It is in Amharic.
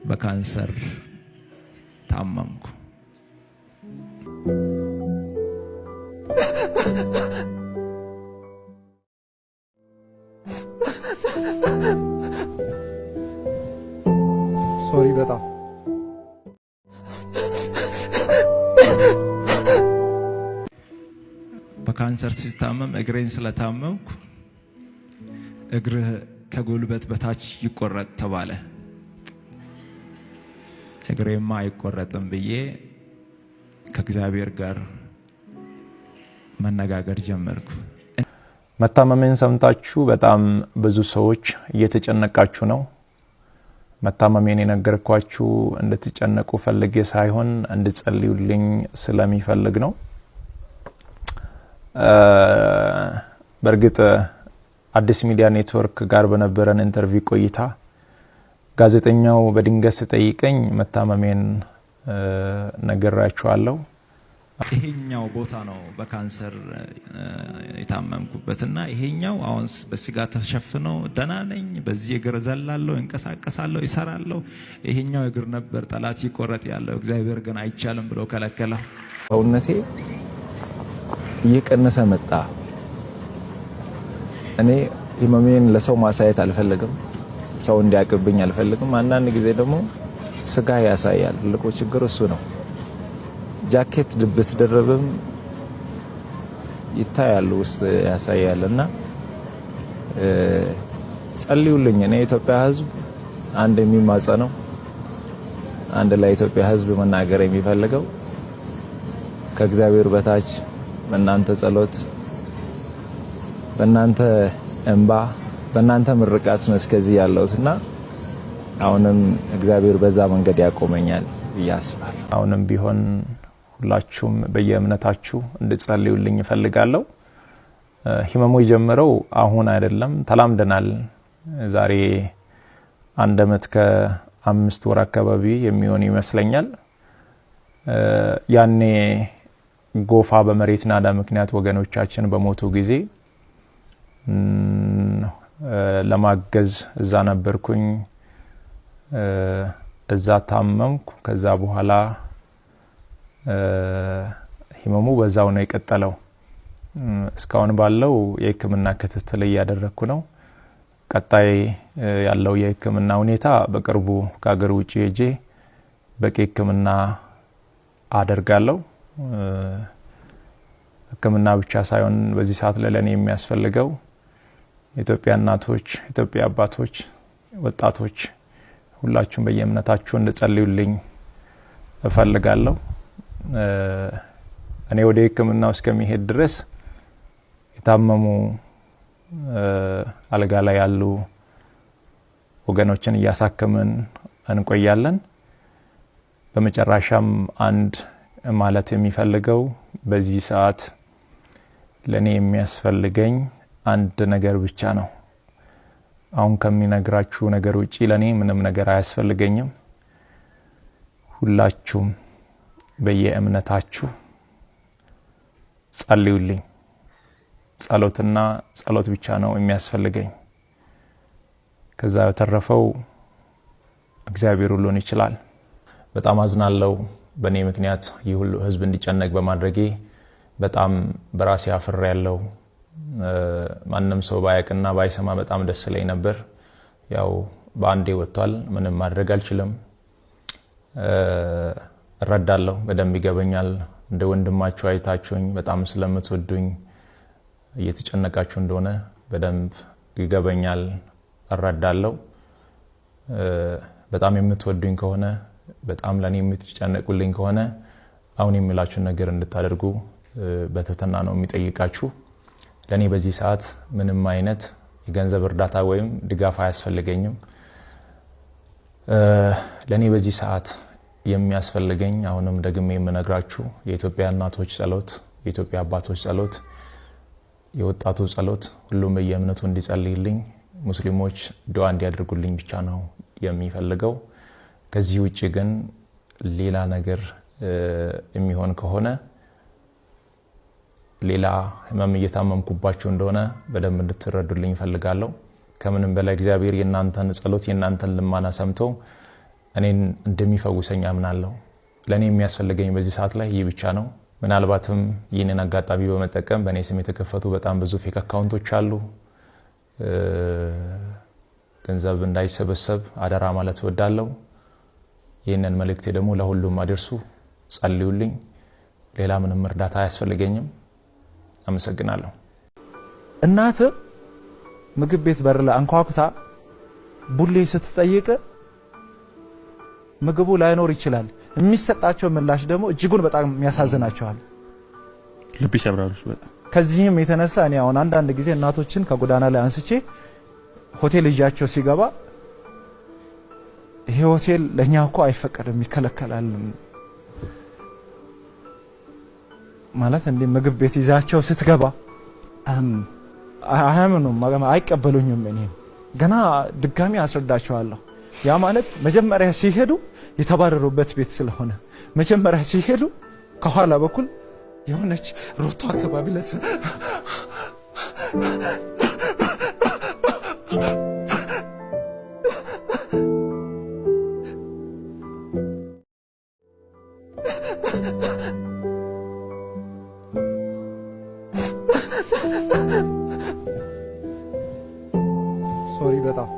በካንሰር ታመምኩ። ሶሪ በጣም በካንሰር ሲታመም እግሬን ስለታመምኩ እግርህ ከጉልበት በታች ይቆረጥ ተባለ። እግሬማ አይቆረጥም ብዬ ከእግዚአብሔር ጋር መነጋገር ጀመርኩ። መታመሜን ሰምታችሁ በጣም ብዙ ሰዎች እየተጨነቃችሁ ነው። መታመሜን የነገርኳችሁ እንድትጨነቁ ፈልጌ ሳይሆን እንድትጸልዩልኝ ስለሚፈልግ ነው። በእርግጥ አዲስ ሚዲያ ኔትወርክ ጋር በነበረን ኢንተርቪው ቆይታ ጋዜጠኛው በድንገት ሲጠይቀኝ መታመሜን ነግራችኋለሁ። ይሄኛው ቦታ ነው በካንሰር የታመምኩበትና ይሄኛው አሁን በስጋ ተሸፍኖ ደህና ነኝ። በዚህ እግር ዘላለሁ፣ እንቀሳቀሳለሁ፣ ይሰራለሁ። ይሄኛው እግር ነበር ጠላት ይቆረጥ ያለው። እግዚአብሔር ግን አይቻልም ብሎ ከለከለ። ሰውነቴ እየቀነሰ መጣ። እኔ ህመሜን ለሰው ማሳየት አልፈልግም፣ ሰው እንዲያቅብኝ አልፈልግም። አንዳንድ ጊዜ ደግሞ ስጋ ያሳያል። ትልቁ ችግር እሱ ነው። ጃኬት ብትደረብም ይታያል፣ ውስጥ ያሳያልና ጸልዩልኝ። እኔ የኢትዮጵያ ህዝብ አንድ የሚማጸነው አንድ ለኢትዮጵያ ህዝብ መናገር የሚፈልገው ከእግዚአብሔር በታች በእናንተ ጸሎት፣ በእናንተ እንባ፣ በእናንተ ምርቃት ነው እስከዚህ ያለሁትና አሁንም እግዚአብሔር በዛ መንገድ ያቆመኛል ብዬ አስባለሁ። አሁንም ቢሆን ሁላችሁም በየእምነታችሁ እንድትጸልዩልኝ እፈልጋለሁ። ህመሙ የጀመረው አሁን አይደለም፣ ተላምደናል። ዛሬ 1 ዓመት ከ5 ወር አካባቢ የሚሆን ይመስለኛል። ያኔ ጎፋ በመሬት ናዳ ምክንያት ወገኖቻችን በሞቱ ጊዜ ለማገዝ እዛ ነበርኩኝ። እዛ ታመምኩ። ከዛ በኋላ ህመሙ በዛው ነው የቀጠለው። እስካሁን ባለው የህክምና ክትትል እያደረኩ ነው። ቀጣይ ያለው የህክምና ሁኔታ በቅርቡ ከሀገር ውጭ ሄጄ በቂ ህክምና አደርጋለሁ። ህክምና ብቻ ሳይሆን በዚህ ሰዓት ለኔ የሚያስፈልገው ኢትዮጵያ እናቶች፣ ኢትዮጵያ አባቶች፣ ወጣቶች ሁላችሁም በየእምነታችሁ እንድጸልዩልኝ እፈልጋለሁ። እኔ ወደ ህክምናው እስከሚሄድ ድረስ የታመሙ አልጋ ላይ ያሉ ወገኖችን እያሳከምን እንቆያለን። በመጨረሻም አንድ ማለት የሚፈልገው በዚህ ሰዓት ለኔ የሚያስፈልገኝ አንድ ነገር ብቻ ነው። አሁን ከሚነግራችሁ ነገር ውጪ ለኔ ምንም ነገር አያስፈልገኝም። ሁላችሁም በየእምነታችሁ ጸልዩልኝ። ጸሎትና ጸሎት ብቻ ነው የሚያስፈልገኝ። ከዛ የተረፈው እግዚአብሔር ሁሉን ይችላል። በጣም አዝናለሁ። በኔ ምክንያት ይህ ሁሉ ህዝብ እንዲጨነቅ በማድረጌ በጣም በራሴ አፍሬያለሁ። ማንንም ሰው ባያቅና ባይሰማ በጣም ደስ ይለኝ ነበር። ያው በአንዴ ወጥቷል፣ ምንም ማድረግ አልችልም። እረዳለሁ፣ በደንብ ይገበኛል። እንደ ወንድማችሁ አይታችሁኝ በጣም ስለምትወዱኝ እየተጨነቃችሁ እንደሆነ በደንብ ይገበኛል፣ እረዳለሁ። በጣም የምትወዱኝ ከሆነ በጣም ለኔ የምትጨነቁልኝ ከሆነ አሁን የሚላችሁ ነገር እንድታደርጉ በትህትና ነው የሚጠይቃችሁ። ለኔ በዚህ ሰዓት ምንም አይነት የገንዘብ እርዳታ ወይም ድጋፍ አያስፈልገኝም። ለኔ በዚህ ሰዓት የሚያስፈልገኝ አሁንም ደግሜ የምነግራችሁ የኢትዮጵያ እናቶች ጸሎት፣ የኢትዮጵያ አባቶች ጸሎት፣ የወጣቱ ጸሎት፣ ሁሉም በየእምነቱ እንዲጸልይልኝ፣ ሙስሊሞች ዱዓ እንዲያደርጉልኝ ብቻ ነው የሚፈልገው። ከዚህ ውጪ ግን ሌላ ነገር የሚሆን ከሆነ ሌላ ህመም እየታመምኩባቸው እንደሆነ በደንብ እንድትረዱልኝ እፈልጋለሁ። ከምንም በላይ እግዚአብሔር የእናንተን ጸሎት የእናንተን ልማና ሰምቶ እኔን እንደሚፈውሰኝ አምናለሁ። ለእኔ የሚያስፈልገኝ በዚህ ሰዓት ላይ ይህ ብቻ ነው። ምናልባትም ይህንን አጋጣሚ በመጠቀም በእኔ ስም የተከፈቱ በጣም ብዙ ፌክ አካውንቶች አሉ። ገንዘብ እንዳይሰበሰብ አደራ ማለት እወዳለሁ። ይህንን መልእክቴ ደግሞ ለሁሉም አድርሱ፣ ጸልዩልኝ። ሌላ ምንም እርዳታ አያስፈልገኝም። አመሰግናለሁ። እናት ምግብ ቤት በር ላይ አንኳኩታ ቡሌ ስትጠይቅ ምግቡ ላይኖር ይችላል። የሚሰጣቸው ምላሽ ደግሞ እጅጉን በጣም ያሳዝናቸዋል፣ ልብ ይሰብራሉ በጣም። ከዚህም የተነሳ እኔ አሁን አንዳንድ ጊዜ እናቶችን ከጎዳና ላይ አንስቼ ሆቴል ይዣቸው ሲገባ ይሄ ሆቴል ለኛ እኮ አይፈቀድም ይከለከላል ማለት እንዴ ምግብ ቤት ይዛቸው ስትገባ አያምኑም፣ አይቀበሉኝም። እኔ ገና ድጋሚ አስረዳቸዋለሁ። ያ ማለት መጀመሪያ ሲሄዱ የተባረሩበት ቤት ስለሆነ መጀመሪያ ሲሄዱ ከኋላ በኩል የሆነች ሮቶ አካባቢ ለሰ ሶሪ በጣም